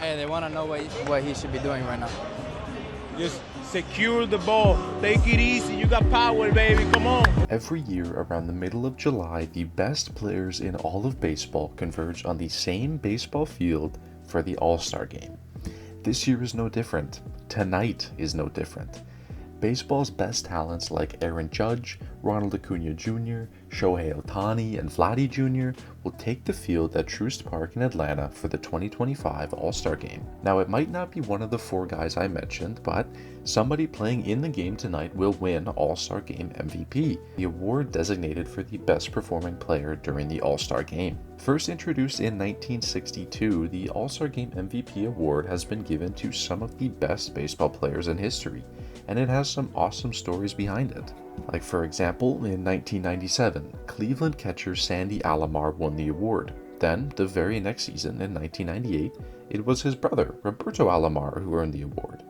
Hey, they want to know what he should be doing right now. Just secure the ball. Take it easy. You got power, baby. Come on. Every year around the middle of July, the best players in all of baseball converge on the same baseball field for the All-Star Game. This year is no different. Tonight is no different. Baseball's best talents like Aaron Judge, Ronald Acuna Jr., Shohei Ohtani, and Vladdy Jr. will take the field at Truist Park in Atlanta for the 2025 All-Star Game. Now, it might not be one of the four guys I mentioned, but somebody playing in the game tonight will win All-Star Game MVP, the award designated for the best performing player during the All-Star Game. First introduced in 1962, the All-Star Game MVP award has been given to some of the best baseball players in history, and it has some awesome stories behind it. Like, for example, in 1997, Cleveland catcher Sandy Alomar won the award. Then, the very next season, in 1998, it was his brother, Roberto Alomar, who earned the award.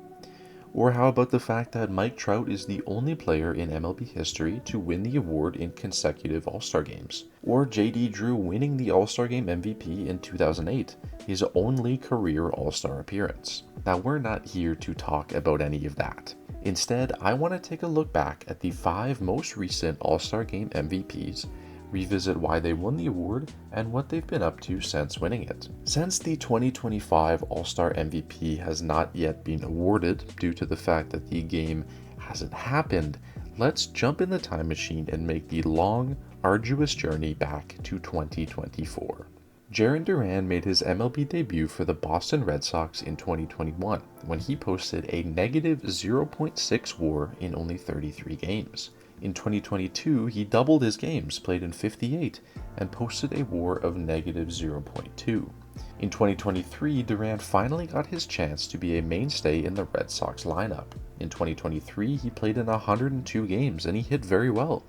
Or how about the fact that Mike Trout is the only player in MLB history to win the award in consecutive All-Star games? Or J.D. Drew winning the All-Star Game MVP in 2008, his only career All-Star appearance? Now, we're not here to talk about any of that. Instead, I want to take a look back at the 5 most recent All-Star Game MVPs, revisit why they won the award, and what they've been up to since winning it. Since the 2025 All-Star MVP has not yet been awarded due to the fact that the game hasn't happened, let's jump in the time machine and make the long, arduous journey back to 2024. Jarren Duran made his MLB debut for the Boston Red Sox in 2021 when he posted a negative 0.6 WAR in only 33 games. In 2022, he doubled his games, played in 58, and posted a WAR of negative 0.2. In 2023, Duran finally got his chance to be a mainstay in the Red Sox lineup. In 2023, he played in 102 games and he hit very well.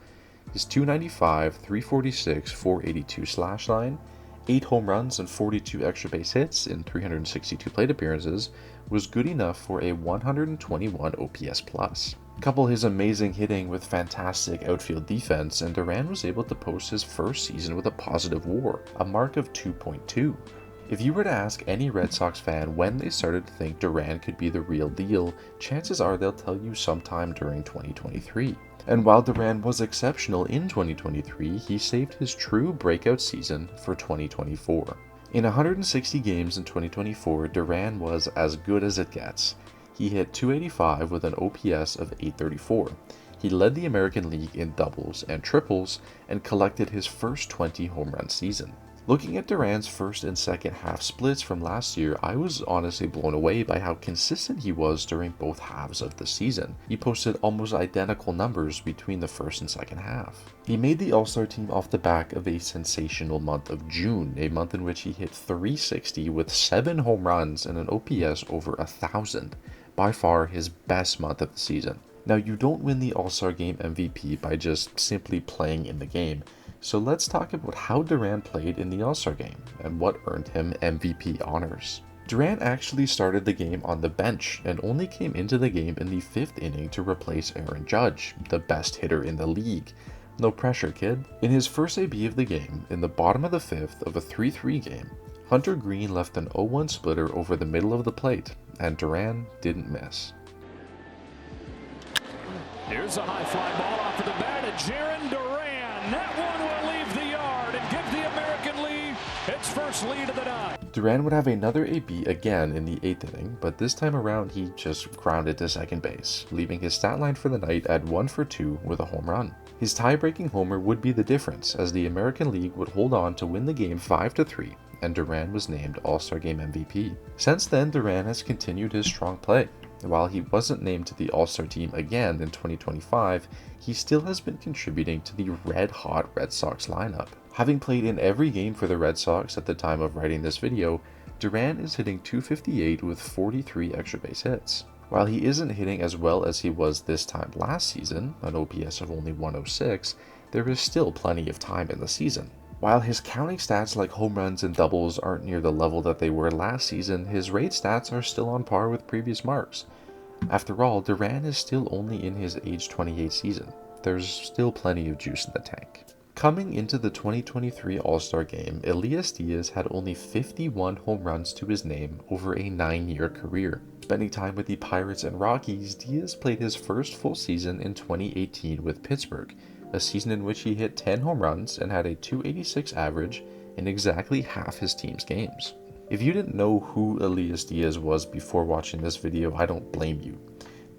His .295, .346, .482 slash line, 8 home runs and 42 extra base hits in 362 plate appearances was good enough for a 121 OPS plus. Couple his amazing hitting with fantastic outfield defense, and Duran was able to post his first season with a positive WAR, a mark of 2.2. If you were to ask any Red Sox fan when they started to think Duran could be the real deal, chances are they'll tell you sometime during 2023. And while Duran was exceptional in 2023, he saved his true breakout season for 2024. In 160 games in 2024, Duran was as good as it gets. He hit .285 with an OPS of .834. He led the American League in doubles and triples and collected his first 20 home run season. Looking at Duran's first and second half splits from last year, I was honestly blown away by how consistent he was during both halves of the season. He posted almost identical numbers between the first and second half. He made the All-Star team off the back of a sensational month of June, a month in which he hit .360 with 7 home runs and an OPS over 1,000, by far his best month of the season. Now, you don't win the All-Star Game MVP by just simply playing in the game. So let's talk about how Duran played in the All-Star Game and what earned him MVP honors. Duran actually started the game on the bench and only came into the game in the 5th inning to replace Aaron Judge, the best hitter in the league. No pressure, kid. In his first AB of the game, in the bottom of the 5th of a 3-3 game, Hunter Green left an 0-1 splitter over the middle of the plate, and Duran didn't miss. Here's a high fly ball off of the bat, and Jarren Duran. That one will leave the yard and give the American League its first lead of the night. Duran would have another AB again in the 8th inning, but this time around he just grounded to second base, leaving his stat line for the night at 1 for 2 with a home run. His tie-breaking homer would be the difference, as the American League would hold on to win the game 5-3, and Duran was named All-Star Game MVP. Since then, Duran has continued his strong play. While he wasn't named to the All-Star team again in 2025, he still has been contributing to the red-hot Red Sox lineup. Having played in every game for the Red Sox at the time of writing this video, Duran is hitting .258 with 43 extra base hits. While he isn't hitting as well as he was this time last season, an OPS of only 106, there is still plenty of time in the season. While his counting stats like home runs and doubles aren't near the level that they were last season, his rate stats are still on par with previous marks. After all, Duran is still only in his age 28 season. There's still plenty of juice in the tank. Coming into the 2023 All-Star Game, Elias Diaz had only 51 home runs to his name over a 9-year career. Spending time with the Pirates and Rockies, Diaz played his first full season in 2018 with Pittsburgh, a season in which he hit 10 home runs and had a .286 average in exactly half his team's games. If you didn't know who Elias Diaz was before watching this video, I don't blame you.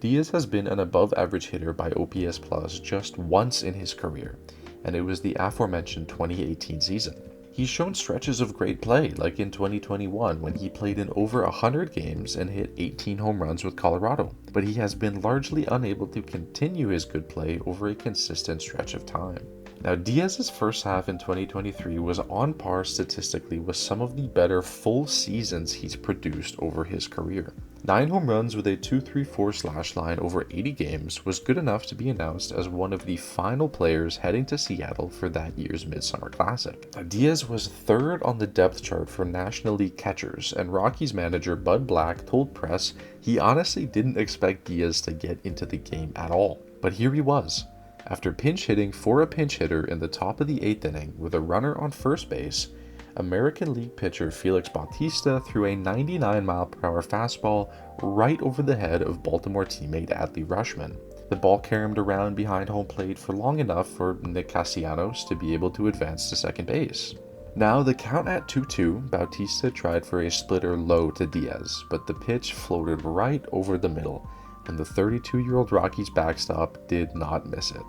Diaz has been an above-average hitter by OPS Plus just once in his career, and it was the aforementioned 2018 season. He's shown stretches of great play, like in 2021 when he played in over 100 games and hit 18 home runs with Colorado, but he has been largely unable to continue his good play over a consistent stretch of time. Now, Diaz's first half in 2023 was on par statistically with some of the better full seasons he's produced over his career. 9 home runs with a .234 slash line over 80 games was good enough to be announced as one of the final players heading to Seattle for that year's Midsummer Classic. Now, Diaz was third on the depth chart for National League catchers, and Rockies manager Bud Black told press he honestly didn't expect Diaz to get into the game at all. But here he was. After pinch hitting for a pinch hitter in the top of the 8th inning with a runner on first base, American League pitcher Felix Bautista threw a 99-mile-per-hour fastball right over the head of Baltimore teammate Adley Rutschman. The ball caromed around behind home plate for long enough for Nick Castellanos to be able to advance to second base. Now, the count at 2-2, Bautista tried for a splitter low to Diaz, but the pitch floated right over the middle, and the 32-year-old Rockies backstop did not miss it.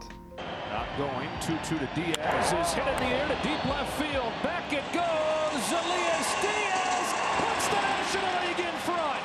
Not going, 2-2 to Diaz, is hit in the air to deep left field, back it goes, Elias Diaz puts the National League in front.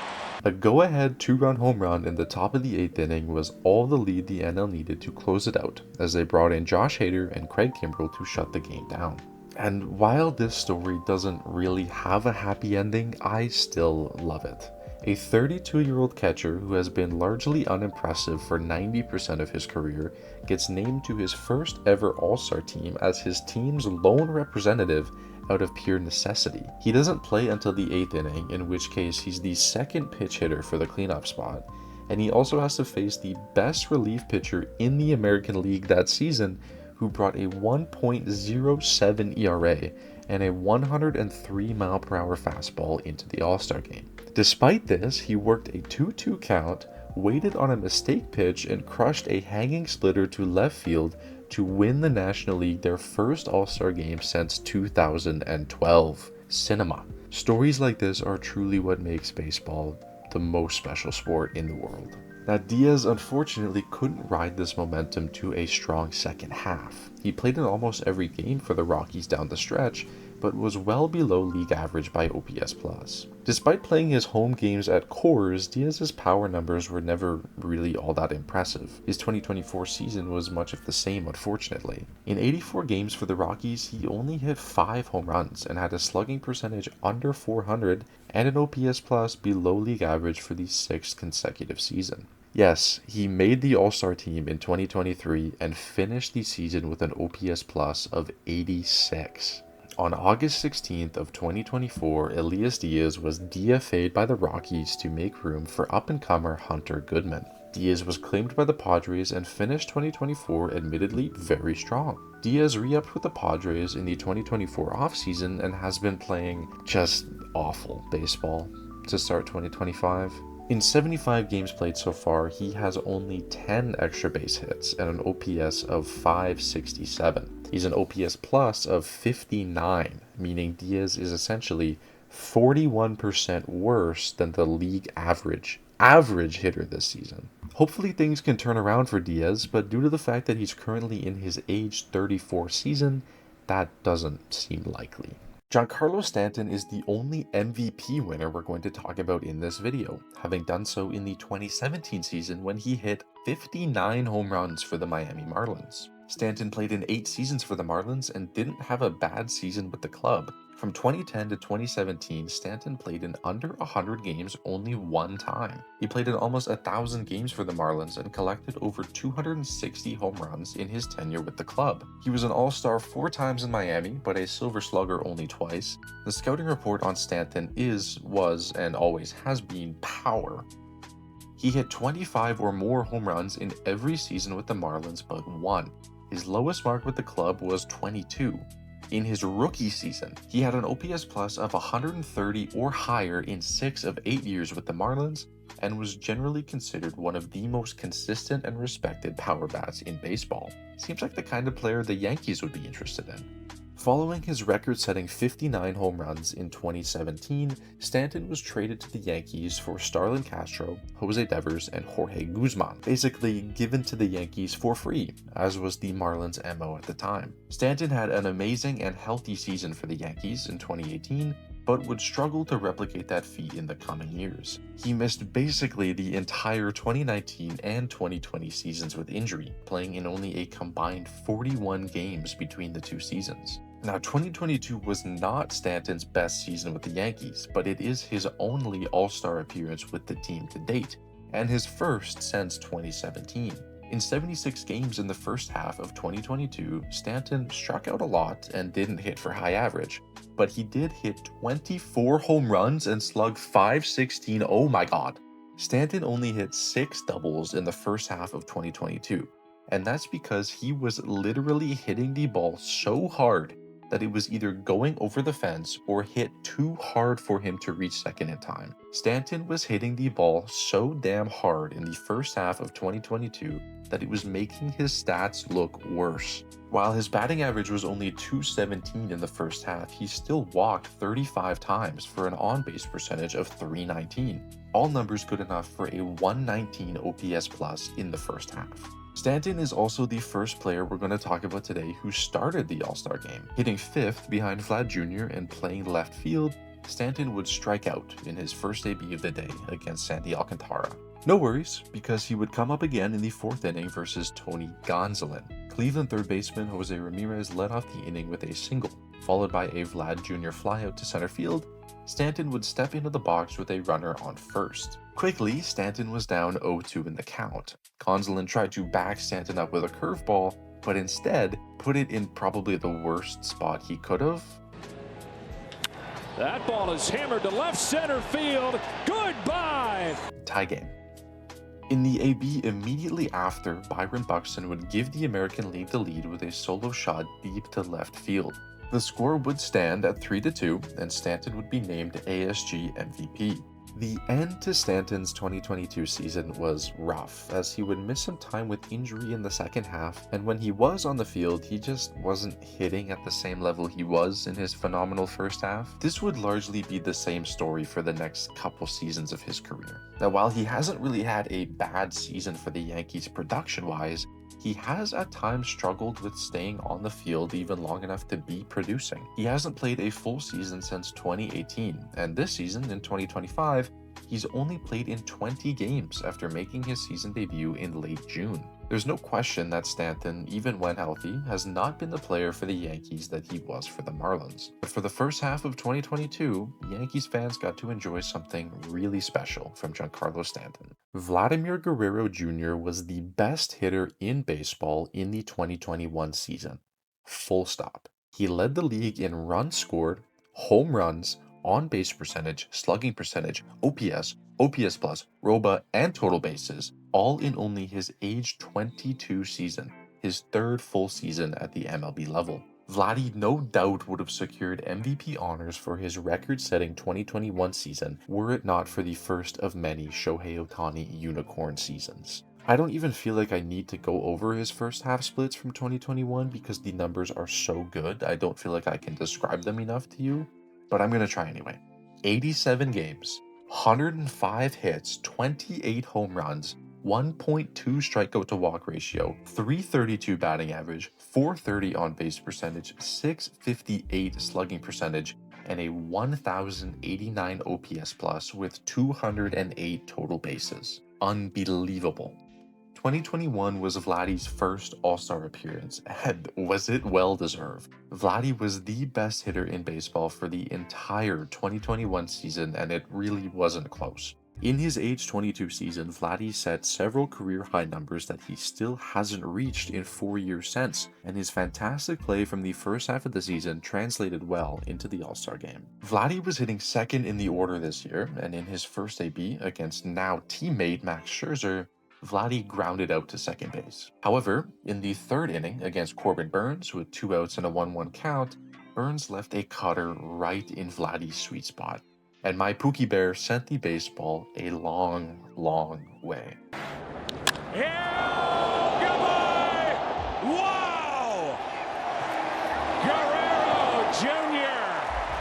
A go-ahead 2-run home run in the top of the 8th inning was all the lead the NL needed to close it out, as they brought in Josh Hader and Craig Kimbrell to shut the game down. And while this story doesn't really have a happy ending, I still love it. A 32-year-old catcher who has been largely unimpressive for 90% of his career gets named to his first ever All-Star team as his team's lone representative out of pure necessity. He doesn't play until the 8th inning, in which case he's the second pitch hitter for the cleanup spot, and he also has to face the best relief pitcher in the American League that season, who brought a 1.07 ERA and a 103-mile-per-hour fastball into the All-Star game. Despite this, he worked a 2-2 count, waited on a mistake pitch, and crushed a hanging splitter to left field to win the National League their first All-Star game since 2012. Cinema. Stories like this are truly what makes baseball the most special sport in the world. Now, Diaz unfortunately couldn't ride this momentum to a strong second half. He played in almost every game for the Rockies down the stretch, but was well below league average by OPS+. Despite playing his home games at Coors, Diaz's power numbers were never really all that impressive. His 2024 season was much of the same, unfortunately. In 84 games for the Rockies, he only hit 5 home runs and had a slugging percentage under .400 and an OPS+ below league average for the 6th consecutive season. Yes, he made the All-Star team in 2023 and finished the season with an OPS+ of 86. On August 16th of 2024, Elias Diaz was DFA'd by the Rockies to make room for up-and-comer Hunter Goodman. Diaz was claimed by the Padres and finished 2024 admittedly very strong. Diaz re-upped with the Padres in the 2024 offseason and has been playing just awful baseball to start 2025. In 75 games played so far, he has only 10 extra base hits and an OPS of 567. He's an OPS plus of 59, meaning Diaz is essentially 41% worse than the league average hitter this season. Hopefully things can turn around for Diaz, but due to the fact that he's currently in his age 34 season, that doesn't seem likely. Giancarlo Stanton is the only MVP winner we're going to talk about in this video, having done so in the 2017 season when he hit 59 home runs for the Miami Marlins. Stanton played in 8 seasons for the Marlins and didn't have a bad season with the club. From 2010 to 2017, Stanton played in under 100 games only one time. He played in almost 1,000 games for the Marlins and collected over 260 home runs in his tenure with the club. He was an All-Star 4 times in Miami, but a Silver Slugger only twice. The scouting report on Stanton was, and always has been power. He hit 25 or more home runs in every season with the Marlins but one. His lowest mark with the club was 22. In his rookie season, he had an OPS plus of 130 or higher in 6 of 8 years with the Marlins, and was generally considered one of the most consistent and respected power bats in baseball. Seems like the kind of player the Yankees would be interested in. Following his record-setting 59 home runs in 2017, Stanton was traded to the Yankees for Starlin Castro, Jose Devers, and Jorge Guzman, basically given to the Yankees for free, as was the Marlins' MO at the time. Stanton had an amazing and healthy season for the Yankees in 2018, but would struggle to replicate that feat in the coming years. He missed basically the entire 2019 and 2020 seasons with injury, playing in only a combined 41 games between the two seasons. Now, 2022 was not Stanton's best season with the Yankees, but it is his only All-Star appearance with the team to date, and his first since 2017. In 76 games in the first half of 2022, Stanton struck out a lot and didn't hit for high average, but he did hit 24 home runs and slug .516. Oh my god. Stanton only hit 6 doubles in the first half of 2022, and that's because he was literally hitting the ball so hard that it was either going over the fence or hit too hard for him to reach second in time. Stanton was hitting the ball so damn hard in the first half of 2022 that it was making his stats look worse. While his batting average was only .217 in the first half, he still walked 35 times for an on-base percentage of .319. All numbers good enough for a 119 OPS plus in the first half. Stanton is also the first player we're going to talk about today who started the All-Star game. Hitting 5th behind Vlad Jr. and playing left field, Stanton would strike out in his first debut of the day against Sandy Alcantara. No worries, because he would come up again in the 4th inning versus Tony Gonsolin. Cleveland third baseman Jose Ramirez led off the inning with a single, followed by a Vlad Jr. flyout to center field. Stanton would step into the box with a runner on first. Quickly, Stanton was down 0-2 in the count. Gonsolin tried to back Stanton up with a curveball, but instead put it in probably the worst spot he could have. That ball is hammered to left center field. Goodbye! Tie game. In the AB immediately after, Byron Buxton would give the American League the lead with a solo shot deep to left field. The score would stand at 3-2, and Stanton would be named ASG MVP. The end to Stanton's 2022 season was rough, as he would miss some time with injury in the second half, and when he was on the field, he just wasn't hitting at the same level he was in his phenomenal first half. This would largely be the same story for the next couple seasons of his career. Now, while he hasn't really had a bad season for the Yankees production-wise, he has at times struggled with staying on the field even long enough to be producing. He hasn't played a full season since 2018, and this season, in 2025, he's only played in 20 games after making his season debut in late June. There's no question that Stanton, even when healthy, has not been the player for the Yankees that he was for the Marlins. But for the first half of 2022, Yankees fans got to enjoy something really special from Giancarlo Stanton. Vladimir Guerrero Jr. was the best hitter in baseball in the 2021 season. Full stop. He led the league in runs scored, home runs, on-base percentage, slugging percentage, OPS, OPS plus, ROBA, and total bases, all in only his age 22 season, his 3rd full season at the MLB level. Vladdy no doubt would have secured MVP honors for his record-setting 2021 season were it not for the first of many Shohei Ohtani unicorn seasons. I don't even feel like I need to go over his first half splits from 2021 because the numbers are so good. I don't feel like I can describe them enough to you, but I'm going to try anyway. 87 games, 105 hits, 28 home runs, 1.2 strikeout to walk ratio, 332 batting average, 430 on base percentage, 658 slugging percentage, and a 1089 OPS plus with 208 total bases. Unbelievable. 2021 was Vladdy's first All-Star appearance, and was it well deserved? Vladdy was the best hitter in baseball for the entire 2021 season, and it really wasn't close. In his age 22 season, Vladdy set several career high numbers that he still hasn't reached in 4 years since, and his fantastic play from the first half of the season translated well into the All-Star game. Vladdy was hitting 2nd in the order this year, and in his first AB against now teammate Max Scherzer, Vladdy grounded out to second base. However, in the third inning against Corbin Burns with 2 outs and a 1-1 count, Burns left a cutter right in Vladdy's sweet spot, and my Pookie Bear sent the baseball a long, long way. Yeah! Goodbye! Wow! Guerrero Jr.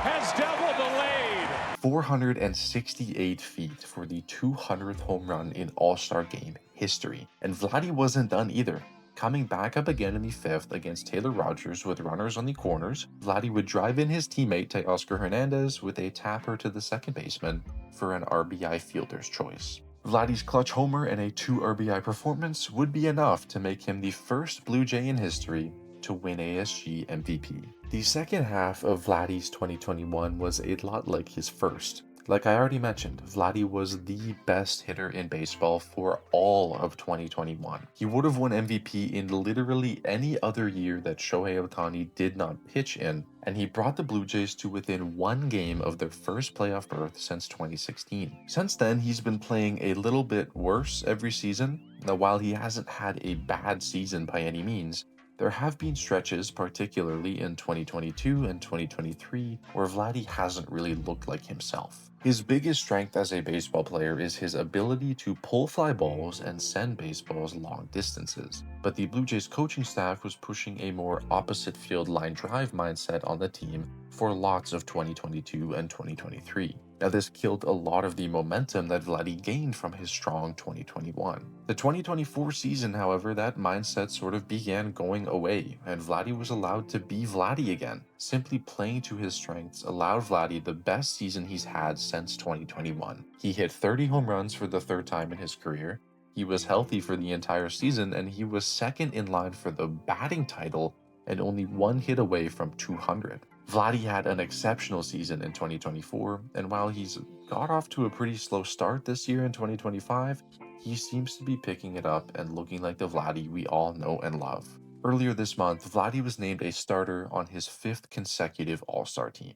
has doubled the lead. 468 feet for the 200th home run in All-Star Game history. And Vladdy wasn't done either. Coming back up again in the fifth against Taylor Rogers with runners on the corners, Vladdy would drive in his teammate Teoscar Hernandez with a tapper to the second baseman for an RBI fielder's choice. Vladdy's clutch homer and a 2 RBI performance would be enough to make him the first Blue Jay in history to win ASG MVP. The second half of Vladdy's 2021 was a lot like his first. Like I already mentioned, Vladdy was the best hitter in baseball for all of 2021. He would have won MVP in literally any other year that Shohei Ohtani did not pitch in, and he brought the Blue Jays to within 1 game of their first playoff berth since 2016. Since then, he's been playing a little bit worse every season. Now, while he hasn't had a bad season by any means, there have been stretches, particularly in 2022 and 2023, where Vladdy hasn't really looked like himself. His biggest strength as a baseball player is his ability to pull fly balls and send baseballs long distances. But the Blue Jays coaching staff was pushing a more opposite field line drive mindset on the team for lots of 2022 and 2023. Now, this killed a lot of the momentum that Vladdy gained from his strong 2021. The 2024 season, however, that mindset sort of began going away, and Vladdy was allowed to be Vladdy again. Simply playing to his strengths allowed Vladdy the best season he's had since 2021. He hit 30 home runs for the third time in his career. He was healthy for the entire season, and he was second in line for the batting title and only 1 hit away from 200. Vladdy had an exceptional season in 2024, and while he's got off to a pretty slow start this year in 2025, he seems to be picking it up and looking like the Vladdy we all know and love. Earlier this month, Vladdy was named a starter on his 5th consecutive All-Star team.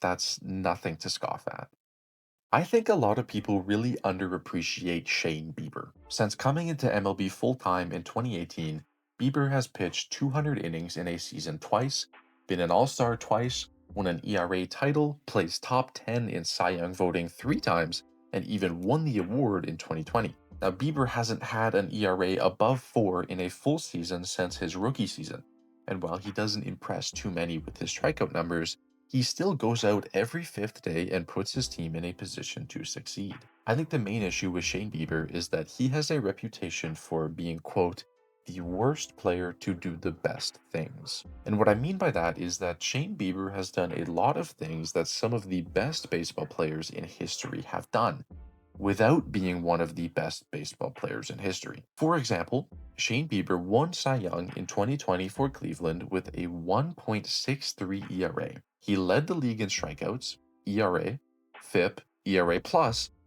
That's nothing to scoff at. I think a lot of people really underappreciate Shane Bieber. Since coming into MLB full-time in 2018, Bieber has pitched 200 innings in a season twice, been an All-Star twice, won an ERA title, placed top 10 in Cy Young voting 3 times, and even won the award in 2020. Now, Bieber hasn't had an ERA above 4 in a full season since his rookie season, and while he doesn't impress too many with his strikeout numbers, he still goes out every 5th day and puts his team in a position to succeed. I think the main issue with Shane Bieber is that he has a reputation for being, quote, the worst player to do the best things. And what I mean by that is that Shane Bieber has done a lot of things that some of the best baseball players in history have done, without being one of the best baseball players in history. For example, Shane Bieber won Cy Young in 2020 for Cleveland with a 1.63 ERA. He led the league in strikeouts, ERA, FIP, ERA+,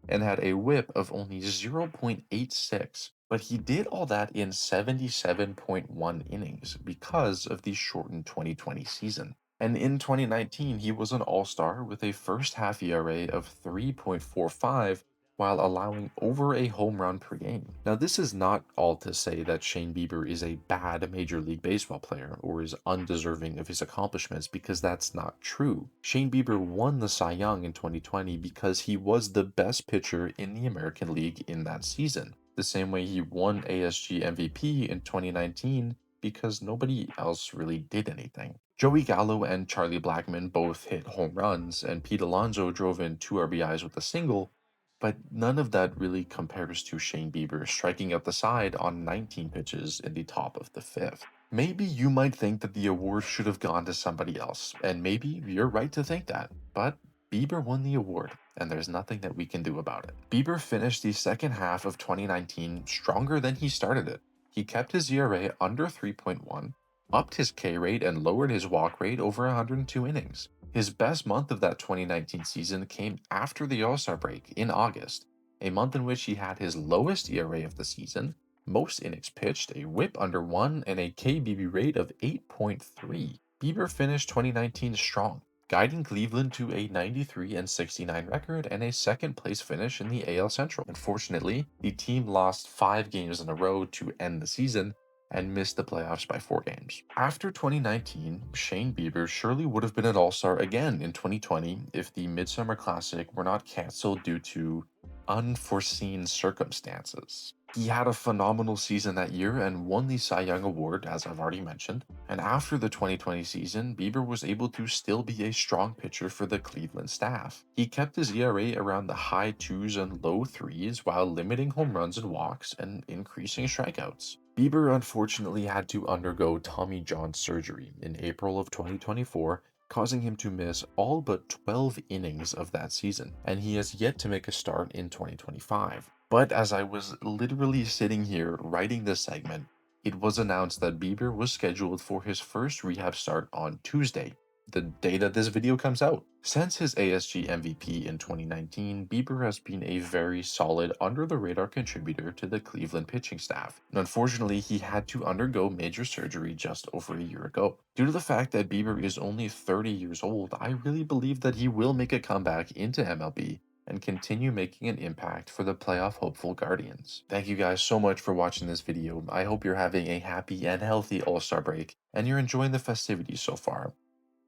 and had a whip of only 0.86. But he did all that in 77.1 innings because of the shortened 2020 season. And in 2019, he was an all-star with a first half ERA of 3.45 while allowing over a home run per game. Now, this is not all to say that Shane Bieber is a bad Major League Baseball player or is undeserving of his accomplishments, because that's not true. Shane Bieber won the Cy Young in 2020 because he was the best pitcher in the American League in that season. The same way he won ASG MVP in 2019 because nobody else really did anything. Joey Gallo and Charlie Blackmon both hit home runs, and Pete Alonso drove in 2 RBIs with a single, but none of that really compares to Shane Bieber striking out the side on 19 pitches in the top of the 5th. Maybe you might think that the award should have gone to somebody else, and maybe you're right to think that, but Bieber won the award, and there's nothing that we can do about it. Bieber finished the second half of 2019 stronger than he started it. He kept his ERA under 3.1, upped his K rate, and lowered his walk rate over 102 innings. His best month of that 2019 season came after the All-Star break in August, a month in which he had his lowest ERA of the season, most innings pitched, a whip under 1, and a KBB rate of 8.3. Bieber finished 2019 strong. guiding Cleveland to a 93-69 record and a second-place finish in the AL Central. Unfortunately, the team lost 5 games in a row to end the season and missed the playoffs by 4 games. After 2019, Shane Bieber surely would have been an All-Star again in 2020 if the Midsummer Classic were not canceled due to unforeseen circumstances. He had a phenomenal season that year and won the Cy Young Award, as I've already mentioned. And after the 2020 season, Bieber was able to still be a strong pitcher for the Cleveland staff. He kept his ERA around the high 2s and low 3s while limiting home runs and walks and increasing strikeouts. Bieber unfortunately had to undergo Tommy John surgery in April of 2024, causing him to miss all but 12 innings of that season, and he has yet to make a start in 2025. But as I was literally sitting here writing this segment, it was announced that Bieber was scheduled for his first rehab start on Tuesday, the day that this video comes out. Since his ASG MVP in 2019, Bieber has been a very solid under-the-radar contributor to the Cleveland pitching staff. And unfortunately, he had to undergo major surgery just over a year ago. Due to the fact that Bieber is only 30 years old, I really believe that he will make a comeback into MLB and continue making an impact for the playoff hopeful Guardians. Thank you guys so much for watching this video. I hope you're having a happy and healthy All-Star break, and you're enjoying the festivities so far.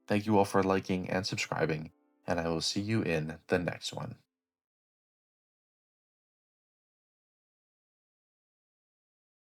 Thank you all for liking and subscribing, and I will see you in the next one.